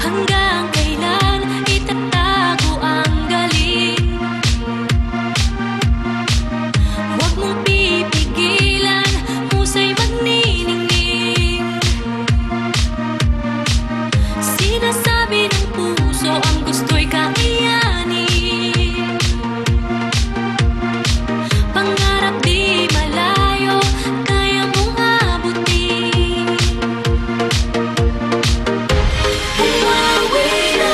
Hanggang kailan itatago ang galing? Huwag mong pipigilan, musa'y magniningning. Sinasabi ng puso ang gusto'y kakayanin. Pangarap di malayo, kaya mong abutin. Bumawi na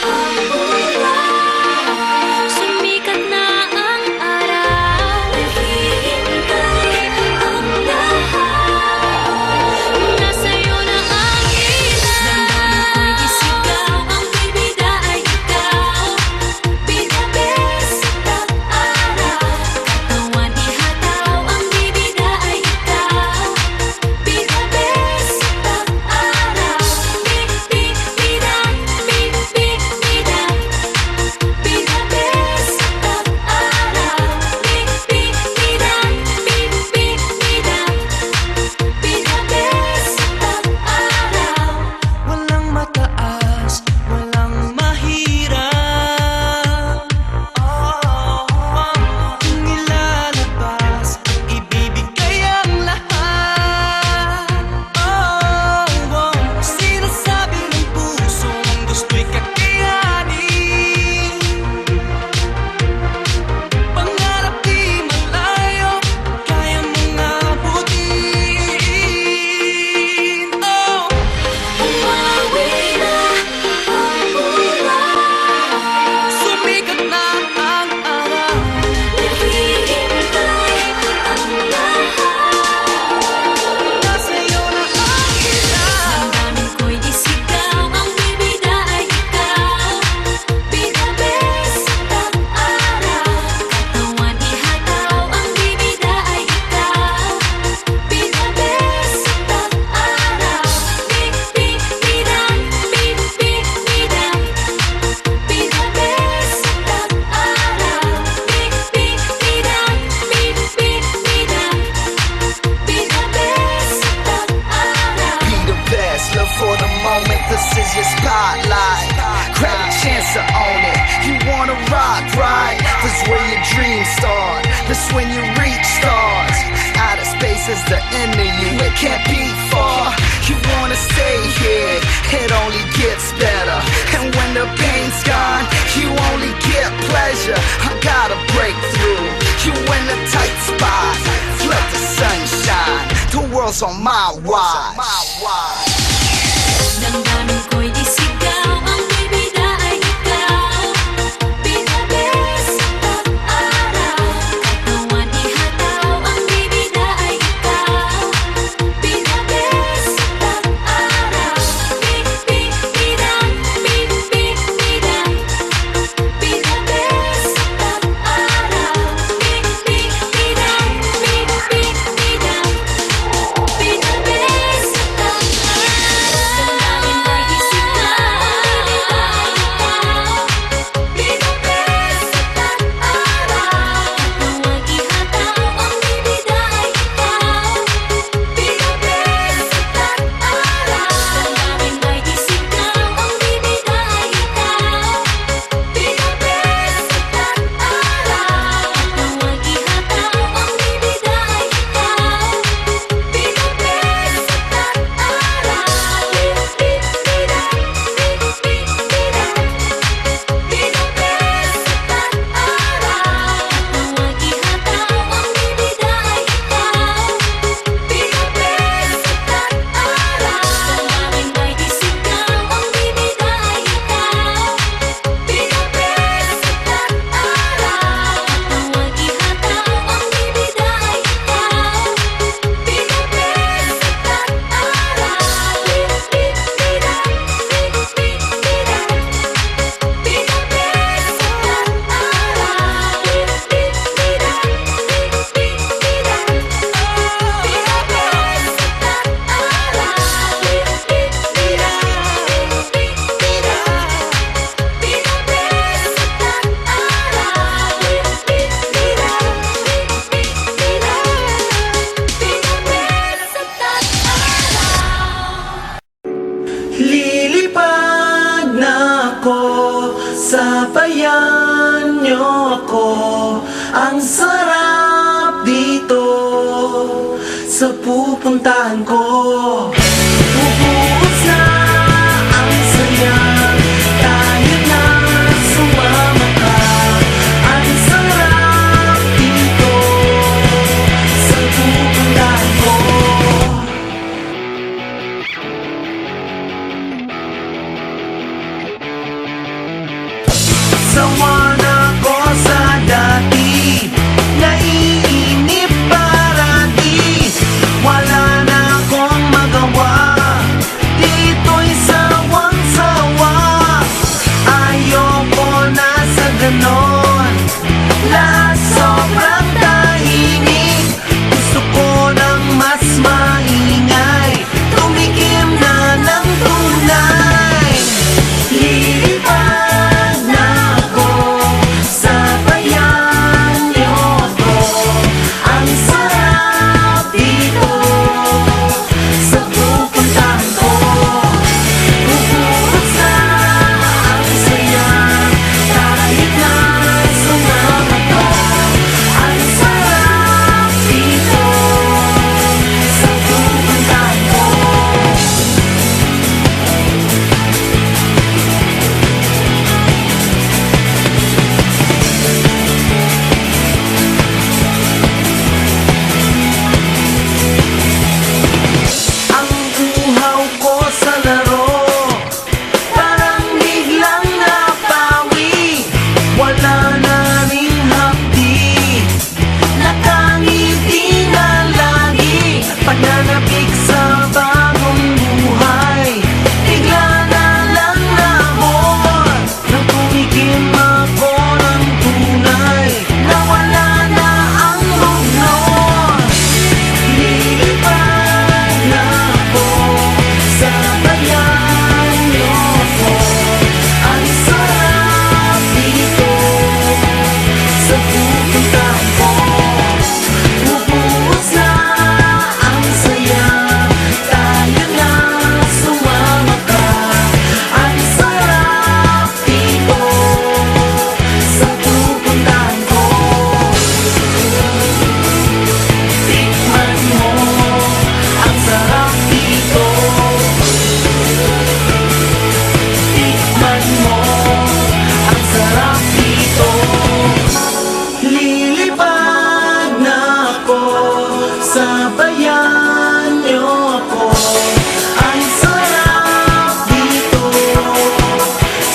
ang buwan, sumikat na ang araw. Naghihintay ang lahat, nasa'yo na ang ilaw. Damdamin ko'y isigaw, ang bibida ay ikaw. Bida-best at araw, katawan ihataw, ang bibida ay ikaw. Bida-best at araw, bida-bida, bida-bida. Bida-best at araw, bida-bida, bida-bida. Bida-best at araw. Walang mataas, walang mahirap. Kung ilalabas, ibibigay ang lahat. Sinasabi ng puso ang gusto'y kakayanin. Pangarap di malayo, kaya mong abutin. Bumawi na ang buwan, Sumikat na ang araw. naghihintay ang lahat. Nasa'yo na ang ilaw. Damdamin ko'y isigaw, ang bibida ay ikaw. Bida-best at araw, katawan ihataw, ang bibida ay ikaw. Bida-best at araw, bibida, bibida. Bida-best at araw, bibida, bibida. Bida-best at araw. Be the best, live for the moment, this is your spotlight. Grab a chance to own it, you wanna rock, right? This is where your dreams start, this is when you reach stars. Outer space is the end of you, it can't be far. You wanna stay here, it only gets better. And when the pain's gone, you only get pleasure. I gotta break through, you in a tight spot. Let the sunshine, the world's on my watch. Damdamin ko'y isigaw, ang bibida ay ikaw. Bida-best at araw, katawan ihataw, ang bibida ay ikaw. Bida-best at araw, bibida, bibida. Bida-best at araw, bibida, bibida. Bida-best at araw. Sabayan niyo ako, ang sarap dito sa pupuntahan ko. Bubuhos na ang saya, tayo na sumama ka. Ang sarap dito sa pupuntahan ko. Sawa na ko sa dati, naiinip parati. Wala na akong magawa, dito'y sawang-sawa. Ayoko na sa ganon, lahat sobrang tahimik. Gusto ko ng mas maingay, tumikim na ng tunay. Lilipad na ako, sabayan niyo ako. Ang sarap dito sa pupuntahan ko. Bubuhos na ang saya, kahit na sumama ka. Ang sarap dito sa pupuntahan ko. Ang uhaw ko sa laro, parang biglang napawi. Wala na ring hapdi, nakangiti na lagi. Pananapik sa bagong buhay, bigla na lang nabor. Nang tumikim ako ng tunay, nawala na ang bugnon. Lilipad na ako, sabayan niyo ako. Ang sarap dito sa pupuntahan ko. Bubuhos na ang saya, tayo na sumama ka. Ang sarap dito sa pupuntahan ko. Tikman mo ang sarap dito. Tikman mo ang sarap dito. Lilipad na ako, sabayan niyo ako. Ang sarap dito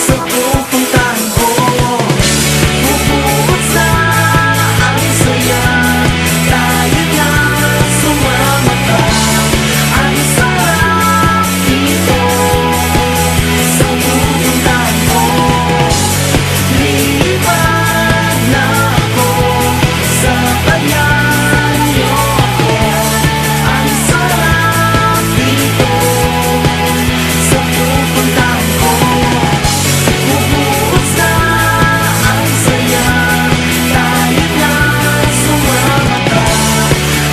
sa pupuntahan ko. Bubuhos na ang saya, tayo na sumama ka. Ang sarap dito sa pupuntahan ko. Lilipad na ako, sabayan niyo ako. Ang sarap dito sa pupuntahan ko. Bubuhos na ang saya, tayo na sumama ka.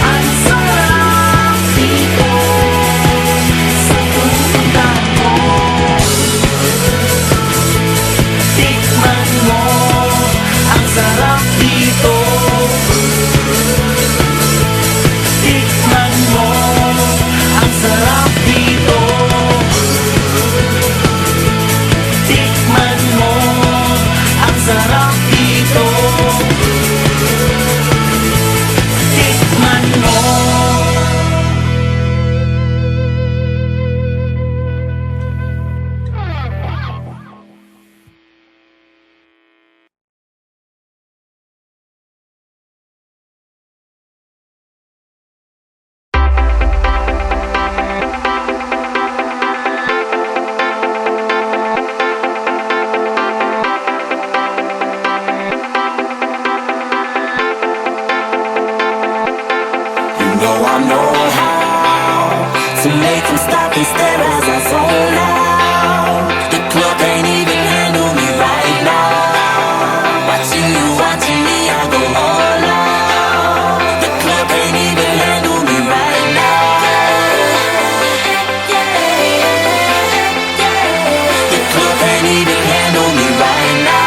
Ang sarap dito sa pupuntahan ko. Tikman mo ang sarap dito. Tikman mo ang sarap dito. Tikman mo ang sarap dito. Tikman mo. I know how to make them stop and stare as I zone out. The club can't even handle me right now. Watching me, I go all out. The club can't even handle me right now. The club can't even handle me right now.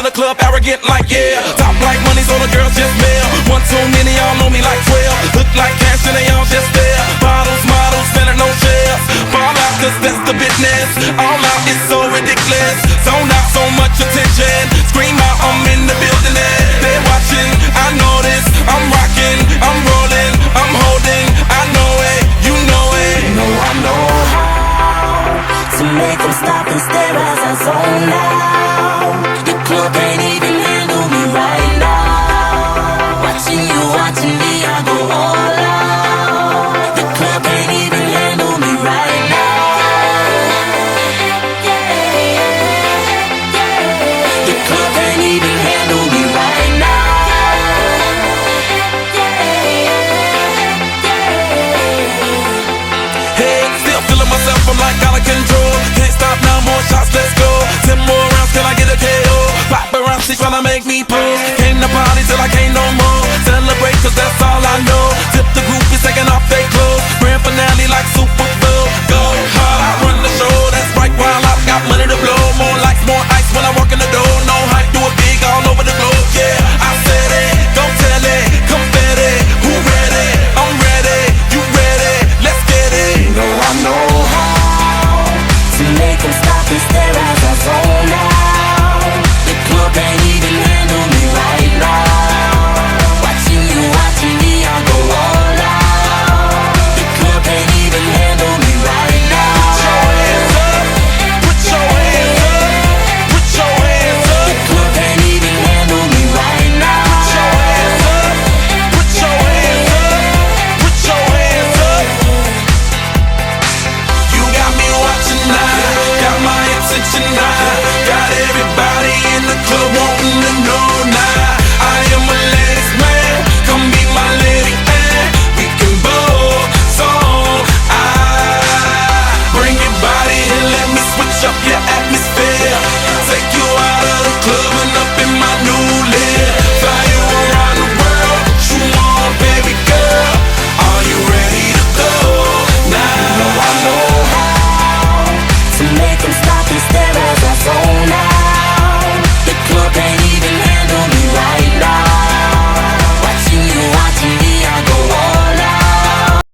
in the club, arrogant like yeah. Top like money, so the girls just mail. One too many, y'all know me like 12. Look like cash and they all just there. Bottles, models, spending no shares. Fall out, cause that's the business. All out is so ridiculous. Zone out, so much attention. Scream out, I'm in the building and they're watching. I know this, I'm rocking, I'm rolling, I'm holding. I know it, you know it. You know I know how to make them stop and stare as I zone out. The club can't even handle me right now. Watching you, watching me, I go all out. The club can't even handle me right now. The club can't even handle me right now. Head still feeling myself, I'm like out of control. Can't stop now, more shots, let's go. 10 more rounds till I get a KO. Paparazzi tryna make me pull. Came to party till I can't no more. Celebrate cause that's all I know. Tip the group is taking off their clothes. Grand finale like